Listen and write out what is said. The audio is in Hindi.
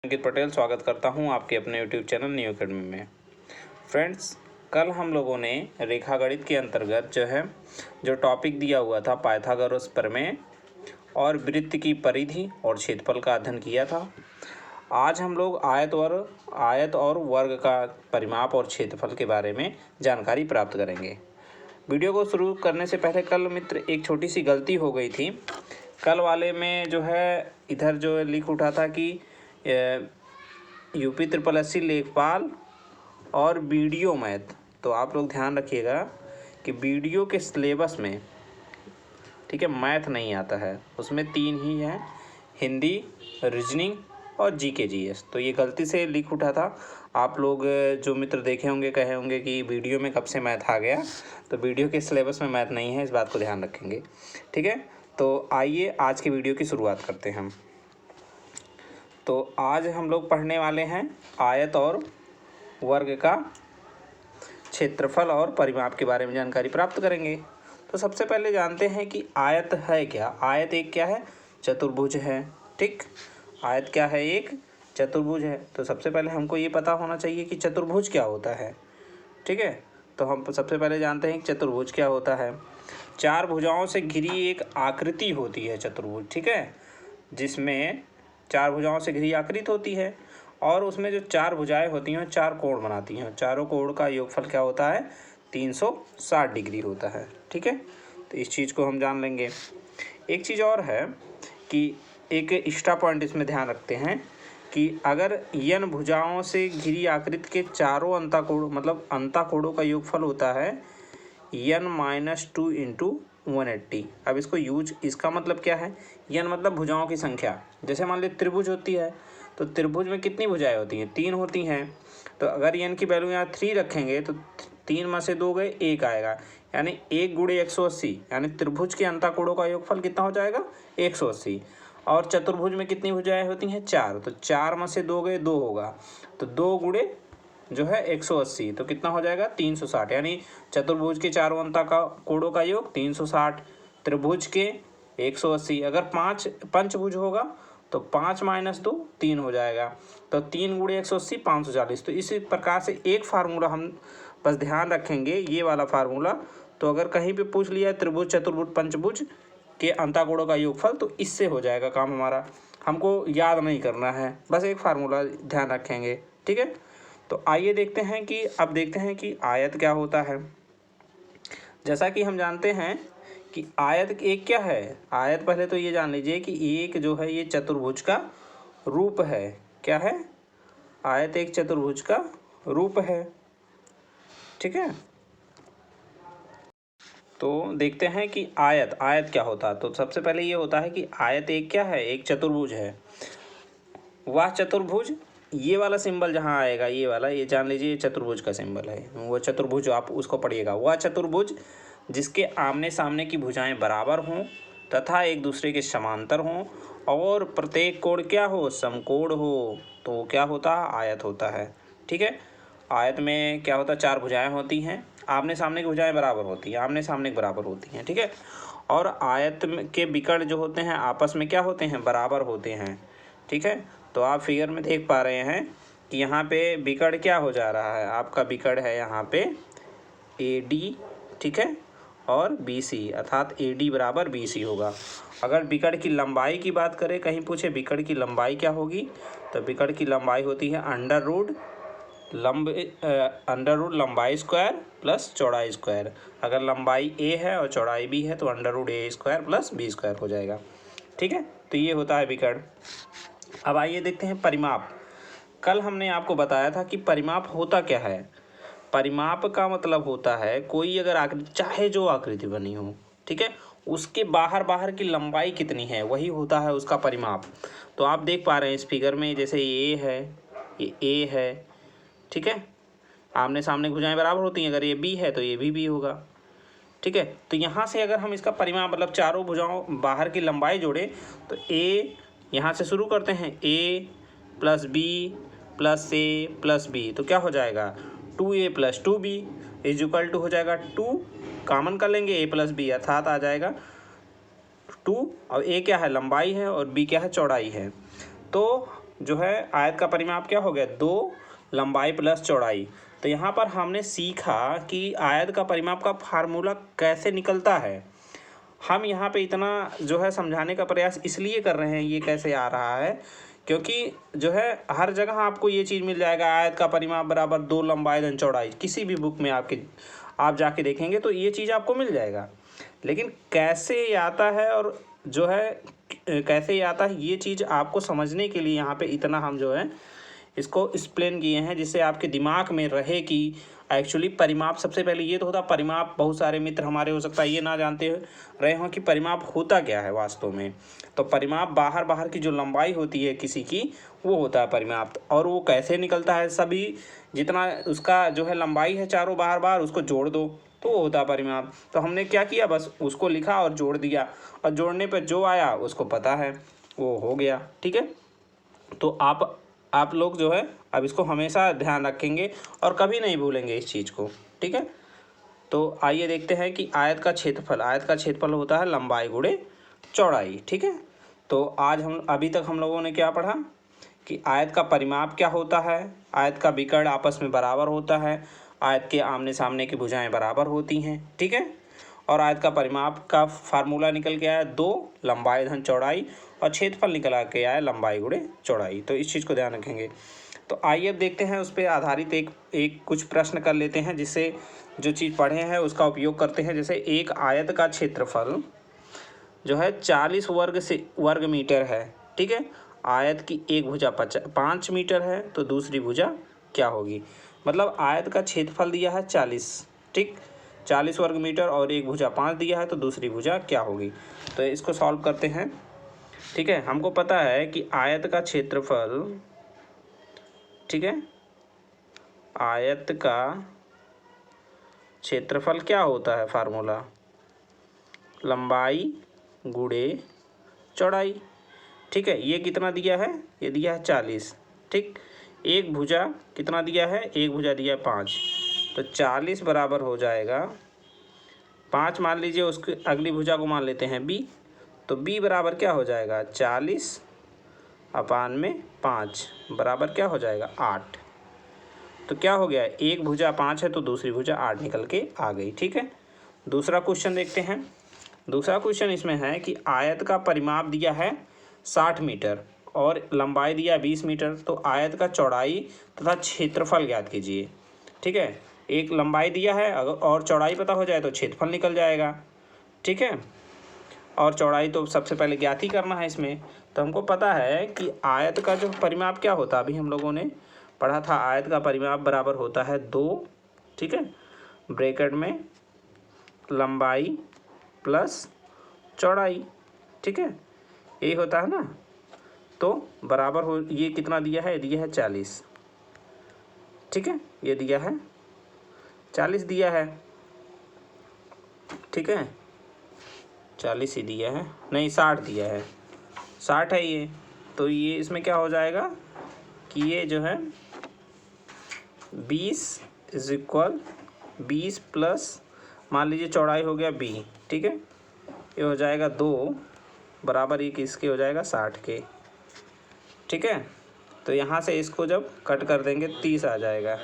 अंकित पटेल स्वागत करता हूं आपके अपने यूट्यूब चैनल न्यू अकेडमी में। फ्रेंड्स, कल हम लोगों ने रेखागणित के अंतर्गत जो टॉपिक दिया हुआ था पाइथागोरस प्रमेय और वृत्त की परिधि और क्षेत्रफल का अध्ययन किया था। आज हम लोग आयत और वर्ग का परिमाप और क्षेत्रफल के बारे में जानकारी प्राप्त करेंगे। वीडियो को शुरू करने से पहले कल मित्र एक छोटी सी गलती हो गई थी। कल वाले में इधर लिख उठा था कि यूपी SSS लेखपाल और वीडियो मैथ। तो आप लोग ध्यान रखिएगा कि वीडियो के सिलेबस में ठीक है मैथ नहीं आता है, उसमें 3 ही है, हिंदी, रीजनिंग और जीके जीएस। तो ये गलती से लिख उठा था। आप लोग जो मित्र देखे होंगे कहे होंगे कि वीडियो में कब से मैथ आ गया। तो वीडियो के सिलेबस में मैथ नहीं है, इस बात को ध्यान रखेंगे। ठीक है, तो आइए आज की वीडियो की शुरुआत करते हैं हम। तो आज हम लोग पढ़ने वाले हैं आयत और वर्ग का क्षेत्रफल और परिमाप के बारे में जानकारी प्राप्त करेंगे। तो सबसे पहले जानते हैं कि आयत है क्या। आयत एक क्या है? चतुर्भुज है। ठीक, आयत क्या है? एक चतुर्भुज है। तो सबसे पहले हमको ये पता होना चाहिए कि चतुर्भुज क्या होता है। ठीक है, तो हम सबसे पहले जानते हैं कि चतुर्भुज क्या होता है। 4 भुजाओं से घिरी एक आकृति होती है चतुर्भुज। ठीक है, जिसमें 4 भुजाओं से घिरी आकृति होती है और उसमें जो 4 भुजाएं होती हैं 4 कोण बनाती हैं। चारों कोण का योगफल क्या होता है? 360 डिग्री होता है। ठीक है, तो इस चीज़ को हम जान लेंगे। एक चीज़ और है कि एक एक्स्ट्रा पॉइंट इसमें ध्यान रखते हैं कि अगर n भुजाओं से घिरी आकृति के चारों अंताकोण मतलब अंताकोणों का योगफल होता है n-2 × 180। अब इसका मतलब क्या है? n मतलब भुजाओं की संख्या। जैसे मान लीजिए त्रिभुज होती है, तो त्रिभुज में कितनी भुजाएं होती हैं? 3 होती हैं। तो अगर n की वैल्यू यहाँ 3 रखेंगे तो 3 में से 2 गए, 1 आएगा, यानी 1 × 180, यानी त्रिभुज के अंताकोणों का योगफल कितना हो जाएगा? 180। और चतुर्भुज में कितनी भुजाएं होती हैं? 4। तो 4 में से 2 गए, 2 होगा, तो 2 × 180, तो कितना हो जाएगा? 360। यानी चतुर्भुज के चारों अंताकोणों का योग 360, त्रिभुज के 180। अगर पंचभुज होगा तो 5 - 2 3 हो जाएगा, तो 3 × 180 540। तो इसी प्रकार से एक फार्मूला हम बस ध्यान रखेंगे, ये वाला फार्मूला। तो अगर कहीं पे पूछ लिया त्रिभुज, चतुर्भुज, पंचभुज के अंताकोणों का योगफल, तो इससे हो जाएगा काम हमारा। हमको याद नहीं करना है, बस एक फार्मूला ध्यान रखेंगे। ठीक है, तो आइए देखते हैं कि आयत क्या होता है। जैसा कि हम जानते हैं कि आयत एक क्या है। आयत पहले तो ये जान लीजिए कि एक जो है ये चतुर्भुज का रूप है। क्या है? आयत एक चतुर्भुज का रूप है। ठीक है, तो देखते हैं कि आयत क्या होता है। तो सबसे पहले ये होता है कि आयत एक क्या है? एक चतुर्भुज है। वह चतुर्भुज, ये वाला सिंबल जहाँ आएगा, ये वाला, ये जान लीजिए ये चतुर्भुज का सिंबल है। वो चतुर्भुज आप उसको पढ़िएगा। वह चतुर्भुज जिसके आमने सामने की भुजाएं बराबर हों तथा एक दूसरे के समांतर हों और प्रत्येक कोण क्या हो? समकोण हो, तो क्या होता है? आयत होता है। ठीक है, आयत में क्या होता है? 4 भुजाएं होती हैं, आमने सामने की भुजाएं बराबर होती हैं, आमने सामने के बराबर होती हैं। ठीक है, और आयत के विकर्ण जो होते हैं आपस में क्या होते हैं? बराबर होते हैं। ठीक है, तो आप फिगर में देख पा रहे हैं कि यहाँ पे विकर्ण क्या हो जा रहा है? आपका विकर्ण है यहाँ पे AD, ठीक है, और BC, अर्थात AD = BC होगा। अगर विकर्ण की लंबाई की बात करें, कहीं पूछे विकर्ण की लंबाई क्या होगी, तो विकर्ण की लंबाई होती है √, लंबाई स्क्वायर प्लस चौड़ाई स्क्वायर। अगर लंबाई A है और चौड़ाई B है तो √A² + B² हो जाएगा। ठीक है, तो ये होता है विकर्ण। अब आइए देखते हैं परिमाप। कल हमने आपको बताया था कि परिमाप होता क्या है। परिमाप का मतलब होता है कोई अगर आकृति, चाहे जो आकृति बनी हो, ठीक है, उसके बाहर की लंबाई कितनी है, वही होता है उसका परिमाप। तो आप देख पा रहे हैं इस फिगर में, जैसे ये है, ये A है, ठीक है, आमने सामने भुजाएं बराबर होती हैं। अगर ये B है तो ये भी B होगा। ठीक है, तो यहाँ से अगर हम इसका परिमाप मतलब चारों भुजाओं बाहर की लंबाई जोड़े तो A, यहाँ से शुरू करते हैं, A + B + A + B, तो क्या हो जाएगा? 2A + 2B = हो जाएगा 2, कॉमन कर लेंगे A + B, अर्थात आ जाएगा 2। और A क्या है? लंबाई है, और B क्या है? चौड़ाई है। तो जो है आयत का परिमाप क्या हो गया, 2 लंबाई प्लस चौड़ाई। तो यहाँ पर हमने सीखा कि आयत का परिमाप का फार्मूला कैसे निकलता है। हम यहाँ पे इतना जो है समझाने का प्रयास इसलिए कर रहे हैं ये कैसे आ रहा है, क्योंकि जो है हर जगह आपको ये चीज़ मिल जाएगा, आयत का परिमाप बराबर 2 लंबाई धन चौड़ाई। किसी भी बुक में आप जाके देखेंगे तो ये चीज़ आपको मिल जाएगा। लेकिन कैसे ये आता है और जो है कैसे ये आता है, ये चीज़ आपको समझने के लिए यहाँ पे इतना हम जो है इसको एक्सप्लेन किए हैं, जिससे आपके दिमाग में रहे कि एक्चुअली परिमाप, सबसे पहले ये तो होता परिमाप। बहुत सारे मित्र हमारे हो सकता है ये ना जानते रहे हों कि परिमाप होता क्या है वास्तव में। तो परिमाप बाहर की जो लंबाई होती है किसी की, वो होता है परिमाप। और वो कैसे निकलता है, सभी जितना उसका जो है लंबाई है चारों बाहर उसको जोड़ दो तो वो होता है परिमाप। तो हमने क्या किया, बस उसको लिखा और जोड़ दिया, और जोड़ने पर जो आया उसको पता है, वो हो गया। ठीक है, तो आप लोग जो है अब इसको हमेशा ध्यान रखेंगे और कभी नहीं भूलेंगे इस चीज़ को। ठीक है, तो आइए देखते हैं कि आयत का क्षेत्रफल होता है लंबाई गुणे चौड़ाई। ठीक है, तो आज अभी तक हम लोगों ने क्या पढ़ा कि आयत का परिमाप क्या होता है, आयत का विकर्ण आपस में बराबर होता है, आयत के आमने सामने की भुजाएं बराबर होती हैं। ठीक है, और आयत का परिमाप का फार्मूला निकल के आया 2 लंबाई धन चौड़ाई, और क्षेत्रफल निकल के आया लंबाई गुणे चौड़ाई। तो इस चीज़ को ध्यान रखेंगे। तो आइए अब देखते हैं उस पर आधारित एक कुछ प्रश्न कर लेते हैं, जिससे जो चीज़ पढ़े हैं उसका उपयोग करते हैं। जैसे एक आयत का क्षेत्रफल जो है 40 वर्ग मीटर है। ठीक है, आयत की एक भुजा 5 मीटर है, तो दूसरी भुजा क्या होगी। मतलब आयत का क्षेत्रफल दिया है 40, ठीक, 40 वर्ग मीटर, और एक भुजा 5 दिया है, तो दूसरी भुजा क्या होगी। तो इसको सॉल्व करते हैं। ठीक है, हमको पता है कि आयत का क्षेत्रफल, ठीक है, आयत का क्षेत्रफल क्या होता है, फार्मूला लंबाई गुणे चौड़ाई। ठीक है, ये कितना दिया है, ये दिया है 40। ठीक, एक भुजा कितना दिया है, एक भुजा दिया है 5, तो 40 बराबर हो जाएगा 5, मान लीजिए उसकी अगली भुजा को मान लेते हैं b, तो b बराबर क्या हो जाएगा 40/5 बराबर क्या हो जाएगा 8। तो क्या हो गया, एक भुजा 5 है तो दूसरी भुजा 8 निकल के आ गई। ठीक है, दूसरा क्वेश्चन देखते हैं। दूसरा क्वेश्चन इसमें है कि आयत का परिमाप दिया है 60 मीटर और लंबाई दिया 20 मीटर, तो आयत का चौड़ाई तथा क्षेत्रफल ज्ञात कीजिए। ठीक है, एक लंबाई दिया है, अगर और चौड़ाई पता हो जाए तो क्षेत्रफल निकल जाएगा। ठीक है, और चौड़ाई तो सबसे पहले ज्ञात ही करना है इसमें। तो हमको पता है कि आयत का जो परिमाप क्या होता है, अभी हम लोगों ने पढ़ा था, आयत का परिमाप बराबर होता है 2, ठीक है, ब्रैकेट में लंबाई प्लस चौड़ाई। ठीक है, ये होता है ना, तो बराबर हो, ये कितना दिया है, दिया है 40। ठीक है, ये दिया है 40 दिया है। ठीक है, 40 ही दिया है, नहीं 60 दिया है, 60 है ये। तो ये इसमें क्या हो जाएगा कि ये जो है 20 प्लस मान लीजिए चौड़ाई हो गया b। ठीक है, ये हो जाएगा 2 बराबर ये किसके हो जाएगा 60 के। ठीक है, तो यहाँ से इसको जब कट कर देंगे 30 आ जाएगा।